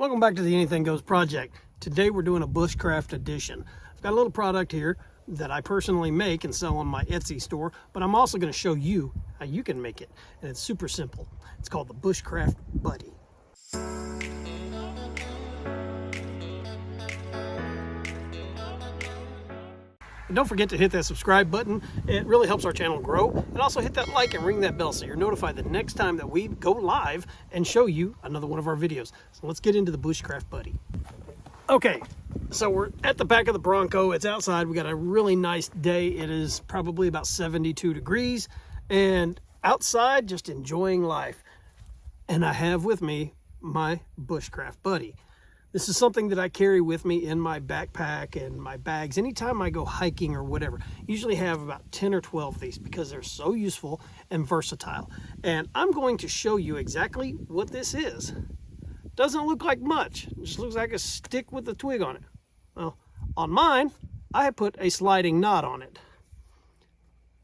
Welcome back to the Anything Goes project. Today we're doing a Bushcraft edition. I've got a little product here that I personally make and sell on my Etsy store, but I'm also going to show you how you can make it, and it's super simple. It's called the Bushcraft Buddy. And don't forget to hit that subscribe button. It really helps our channel grow. And also hit that like and ring that bell so you're notified the next time that we go live and show you another one of our videos. So let's get into the Bushcraft Buddy. Okay, so we're at the back of the Bronco. It's outside. We got a really nice day. It is probably about 72 degrees. And outside, just enjoying life. And I have with me my Bushcraft Buddy. This is something that I carry with me in my backpack and my bags anytime I go hiking or whatever. Usually have about 10 or 12 of these because they're so useful and versatile. And I'm going to show you exactly what this is. Doesn't look like much. It just looks like a stick with a twig on it. Well, on mine, I put a sliding knot on it.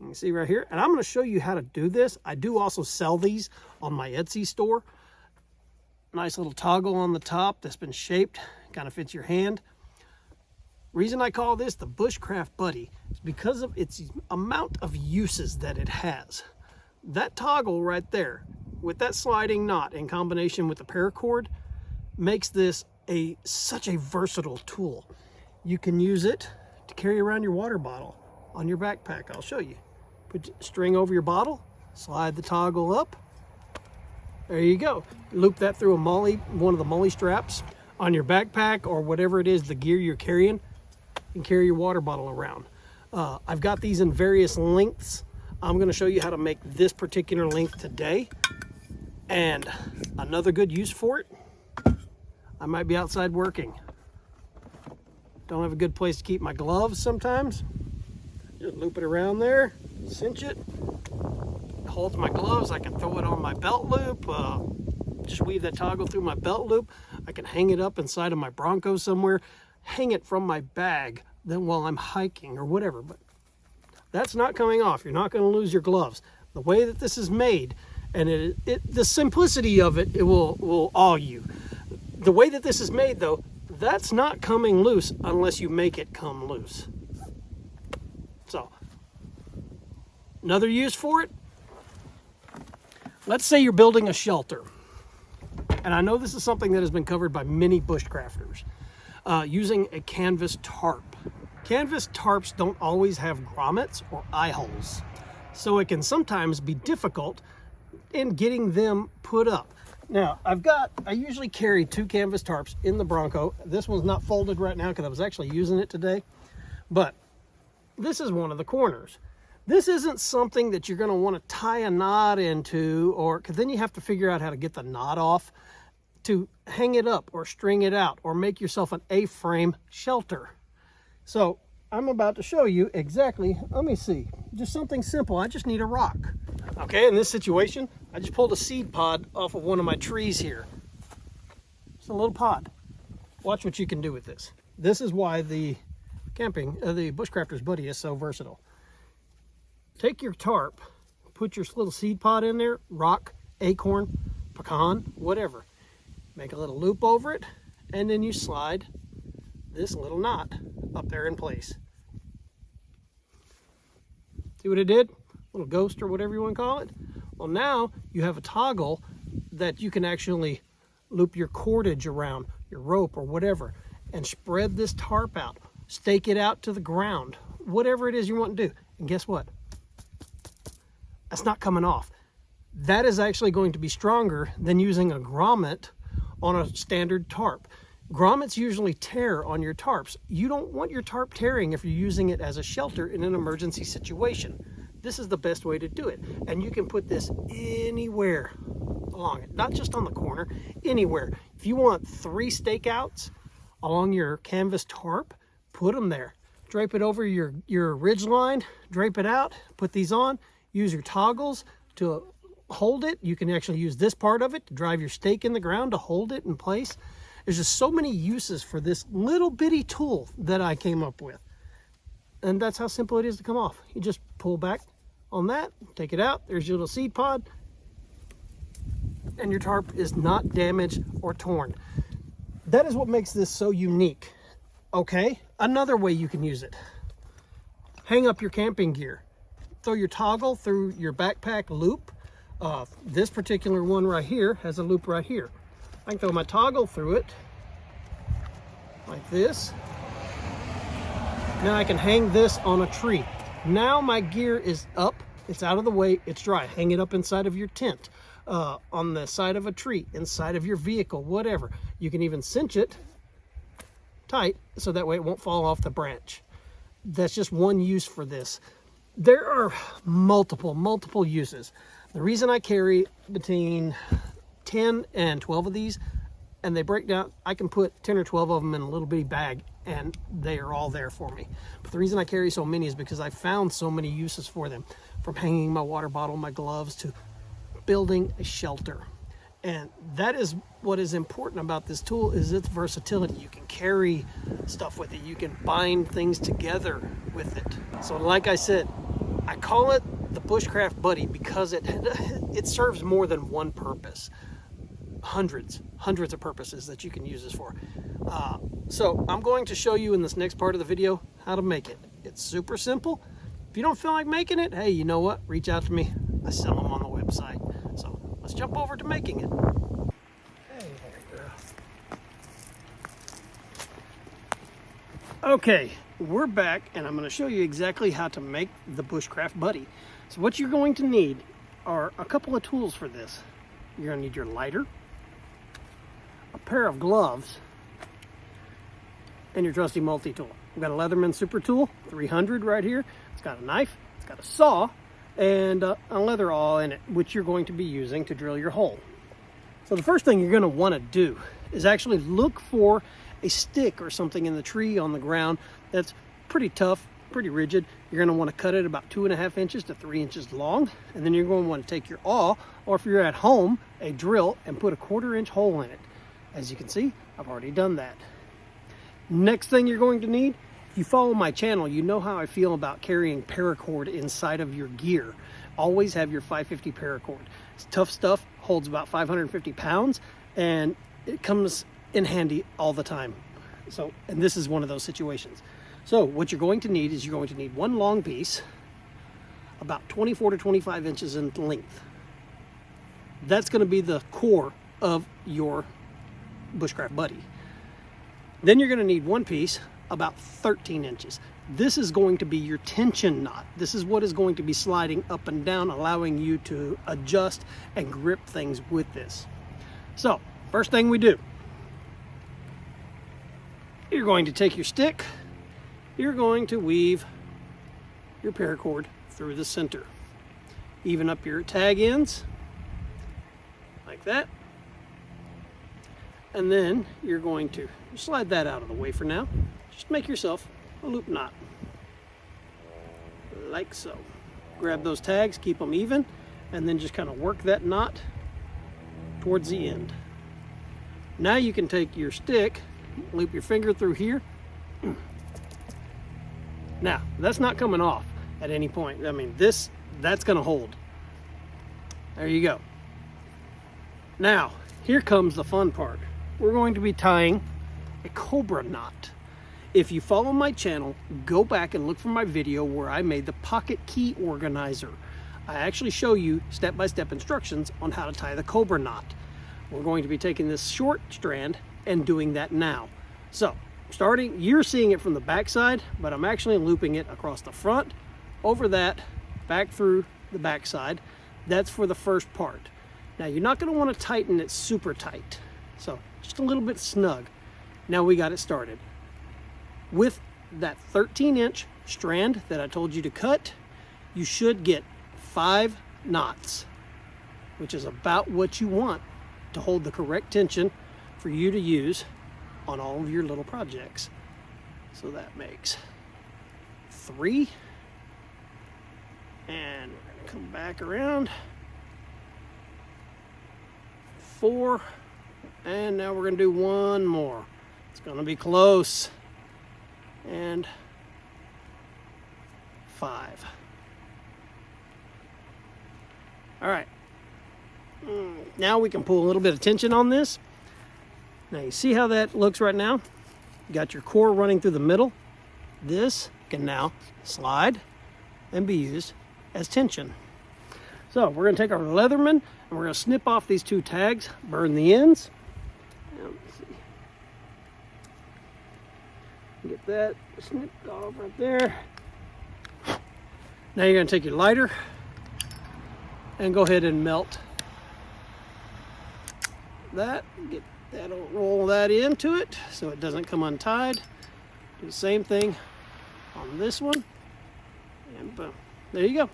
You can see right here. And I'm going to show you how to do this. I do also sell these on my Etsy store. Nice little toggle on the top that's been shaped, kind of fits your hand. Reason I call this the Bushcraft Buddy is because of its amount of uses that it has. That toggle right there with that sliding knot in combination with the paracord makes this such a versatile tool. You can use it to carry around your water bottle on your backpack. I'll show you. Put string over your bottle, slide the toggle up. There you go. Loop that through one of the molly straps on your backpack or whatever it is, the gear you're carrying, and carry your water bottle around. I've got these in various lengths. I'm going to show you how to make this particular length today. And another good use for it, I might be outside working. Don't have a good place to keep my gloves sometimes. Just loop it around there, cinch it. Holds my gloves. I can throw it on my belt loop, just weave that toggle through my belt loop. I can hang it up inside of my Bronco somewhere, hang it from my bag then while I'm hiking or whatever, but that's not coming off. You're not going to lose your gloves. The way that this is made, and the simplicity of it, it will awe you. The way that this is made though, that's not coming loose unless you make it come loose. So another use for it, let's say you're building a shelter, and I know this is something that has been covered by many bushcrafters, using a canvas tarp. Canvas tarps don't always have grommets or eye holes, so it can sometimes be difficult in getting them put up. Now, I usually carry 2 canvas tarps in the Bronco. This one's not folded right now because I was actually using it today, but this is one of the corners. This isn't something that you're going to want to tie a knot into, because then you have to figure out how to get the knot off to hang it up or string it out or make yourself an A-frame shelter. So I'm about to show you exactly, let me see, just something simple. I just need a rock. Okay, in this situation, I just pulled a seed pod off of one of my trees here. It's a little pod. Watch what you can do with this. This is why the Bushcrafter's Buddy is so versatile. Take your tarp, put your little seed pod in there, rock, acorn, pecan, whatever. Make a little loop over it, and then you slide this little knot up there in place. See what it did? Little ghost or whatever you want to call it. Well, now you have a toggle that you can actually loop your cordage around, your rope or whatever, and spread this tarp out. Stake it out to the ground, whatever it is you want to do. And guess what? That's not coming off. That is actually going to be stronger than using a grommet on a standard tarp. Grommets usually tear on your tarps. You don't want your tarp tearing if you're using it as a shelter in an emergency situation. This is the best way to do it. And you can put this anywhere along it, not just on the corner, anywhere. If you want 3 stakeouts along your canvas tarp, put them there. Drape it over your ridge line, drape it out, put these on. Use your toggles to hold it. You can actually use this part of it to drive your stake in the ground to hold it in place. There's just so many uses for this little bitty tool that I came up with. And that's how simple it is to come off. You just pull back on that, take it out. There's your little seed pod. And your tarp is not damaged or torn. That is what makes this so unique. Okay, another way you can use it. Hang up your camping gear. Throw your toggle through your backpack loop. This particular one right here has a loop right here. I can throw my toggle through it like this. Now I can hang this on a tree. Now my gear is up, it's out of the way, it's dry. Hang it up inside of your tent, on the side of a tree, inside of your vehicle, whatever. You can even cinch it tight so that way it won't fall off the branch. That's just one use for this. There are multiple uses. The reason I carry between 10 and 12 of these, and they break down, I can put 10 or 12 of them in a little bitty bag and they are all there for me. But the reason I carry so many is because I found so many uses for them, from hanging my water bottle, my gloves, to building a shelter. And that is what is important about this tool, is its versatility. You can carry stuff with it. You can bind things together with it. So like I said, I call it the Bushcraft Buddy because it serves more than one purpose. Hundreds of purposes that you can use this for. So I'm going to show you in this next part of the video how to make it. It's super simple. If you don't feel like making it, hey, you know what? Reach out to me. I sell them on the website. So let's jump over to making it. Hey, there you go. Okay, we're back and I'm going to show you exactly how to make the Bushcraft Buddy. So what you're going to need are a couple of tools for this. You're going to need your lighter, a pair of gloves, and your trusty multi-tool. We've got a Leatherman Super Tool 300 right here. It's got a knife, it's got a saw, and a leather awl in it, which you're going to be using to drill your hole. So the first thing you're going to want to do is actually look for a stick or something in the tree, on the ground, that's pretty tough, pretty rigid. You're going to want to cut it about 2.5 inches to 3 inches long, and then you're going to want to take your awl, or if you're at home, a drill, and put a 1/4 inch hole in it. As you can see, I've already done that. Next thing you're going to need, if you follow my channel, you know how I feel about carrying paracord inside of your gear. Always have your 550 paracord. It's tough stuff, holds about 550 pounds, and it comes in handy all the time. So, and this is one of those situations. So what you're going to need is you're going to need one long piece, about 24 to 25 inches in length. That's going to be the core of your Bushcraft Buddy. Then you're going to need one piece about 13 inches. This is going to be your tension knot. This is what is going to be sliding up and down, allowing you to adjust and grip things with this. So first thing we do, you're going to take your stick, you're going to weave your paracord through the center. Even up your tag ends, like that. And then you're going to slide that out of the way for now. Just make yourself a loop knot, like so. Grab those tags, keep them even, and then just kind of work that knot towards the end. Now you can take your stick, loop your finger through here. Now, that's not coming off at any point. I mean, that's going to hold. There you go. Now, here comes the fun part. We're going to be tying a cobra knot. If you follow my channel, go back and look for my video where I made the pocket key organizer. I actually show you step-by-step instructions on how to tie the cobra knot. We're going to be taking this short strand and doing that now. So, starting, you're seeing it from the back side, but I'm actually looping it across the front, over that, back through the back side. That's for the first part. Now, you're not going to want to tighten it super tight. So, just a little bit snug. Now we got it started. With that 13-inch strand that I told you to cut, you should get 5 knots, which is about what you want to hold the correct tension for you to use on all of your little projects. So that makes 3. And we're going to come back around. 4. And now we're going to do one more. It's going to be close. And 5. All right. Now we can pull a little bit of tension on this. Now you see how that looks right now? You got your core running through the middle. This can now slide and be used as tension. So we're going to take our Leatherman and we're going to snip off these two tags, burn the ends. Let's see. Get that snipped off right there. Now you're going to take your lighter and go ahead and melt that. Get that, roll that into it so it doesn't come untied. Do the same thing on this one, and boom, there you go.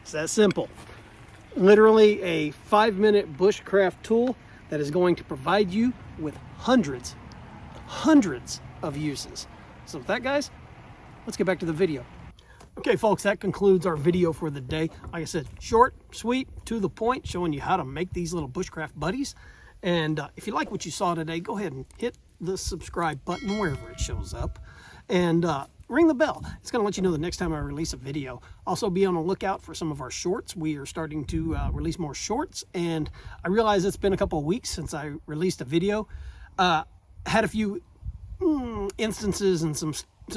It's that simple. Literally a 5-minute bushcraft tool that is going to provide you with hundreds of uses. So with that, guys, let's get back to the video. Okay, folks, that concludes our video for the day. Like I said, short, sweet, to the point, showing you how to make these little bushcraft buddies. And if you like what you saw today, go ahead and hit the subscribe button wherever it shows up, and ring the bell. It's going to let you know the next time I release a video. Also, be on the lookout for some of our shorts. We are starting to release more shorts, and I realize it's been a couple of weeks since I released a video. Had a few instances and some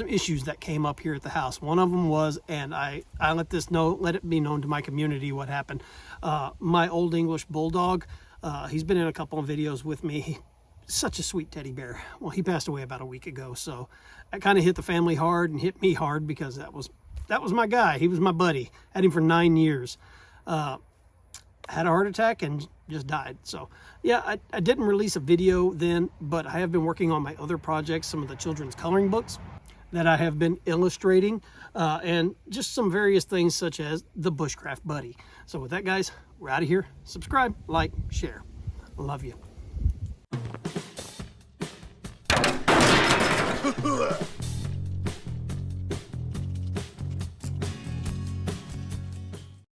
issues that came up here at the house. One of them was, and I let it be known to my community what happened. My old English bulldog, he's been in a couple of videos with me. Such a sweet teddy bear. Well, he passed away about a week ago, so that kind of hit the family hard and hit me hard because that was my guy. He was my buddy. Had him for 9 years. Had a heart attack and just died. So yeah, I didn't release a video then, but I have been working on my other projects, some of the children's coloring books that I have been illustrating, and just some various things such as the Bushcraft Buddy. So with that, guys, we're out of here. Subscribe, like, share. Love you.